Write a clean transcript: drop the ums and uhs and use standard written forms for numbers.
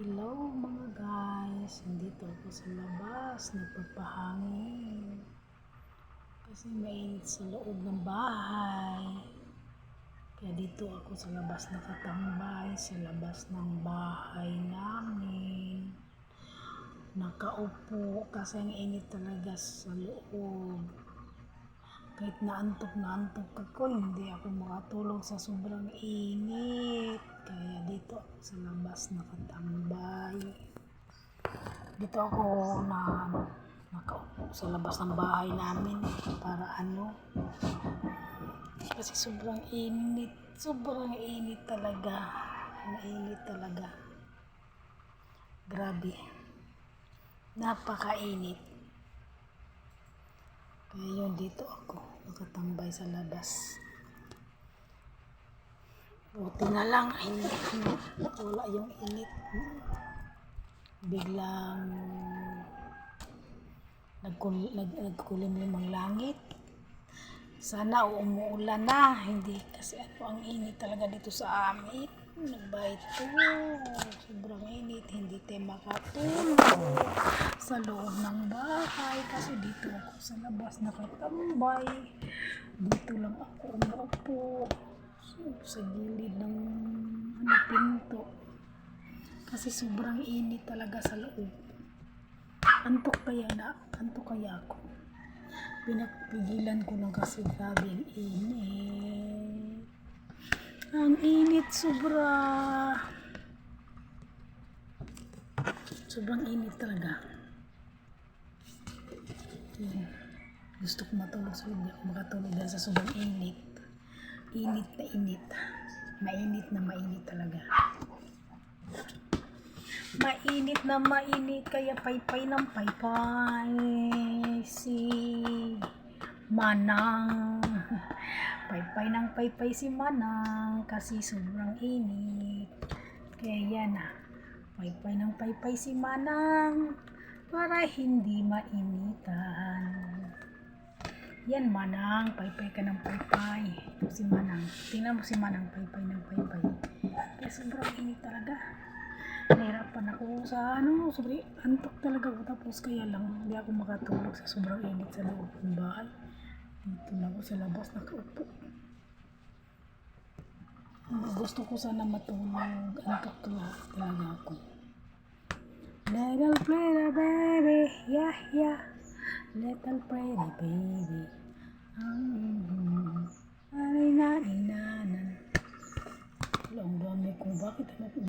Hello mga guys, nandito ako sa labas, nagpapahangin kasi mainit sa loob ng bahay. Kaya dito ako sa labas nakatambay, sa labas ng bahay namin. Nakaupo kasi ang init talaga sa loob. Kahit naantok ako, hindi ako makatulog sa sobrang init. Kaya dito ako sa labas nakatambay. Dito ako nakaupo sa labas ng bahay namin para kasi sobrang init talaga. Ang init talaga. Grabe. Napakainit. Kaya yun, dito ako nakatambay sa labas. Buti na lang, wala yung init. Biglang nagkulimlim ang langit. Sana umuulan na, hindi kasi ang init talaga dito sa amin. Nagbayad to, sobrang init, hindi tayo makatulog sa loob ng bahay kasi dito ako sa labas nakatambay. Dito lang ako umuupo sa gilid ng pinto kasi sobrang init talaga sa loob. Antok kaya ako. Pinagpigilan ko lang kasi grabe ang init. Ang init sobra. Sobrang init talaga. Gusto ko matulog so hindi ako makatulog dahil sa sobrang init. Init na init. Mainit na mainit talaga. Mainit na mainit kaya paypay ng paypay si Manang. Paypay ng paypay si Manang kasi sobrang init. Kaya yan paypay ng paypay si Manang para hindi mainitan. Yan Manang, paypay ka ng paypay. Ito si Manang. Tingnan mo si Manang, paypay ng paypay. Kaya sobrang init talaga. Nahirapan ako sa sobrang antok talaga ako tapos kaya lang hindi ako makatulog sa sobrang init sa loob ng bahay. Dito na ako sa labas nakaupo. Gusto ko sana matulog, antok talaga ako. Little pretty baby, yeah yeah, little pretty baby. Ang dami ko, bakit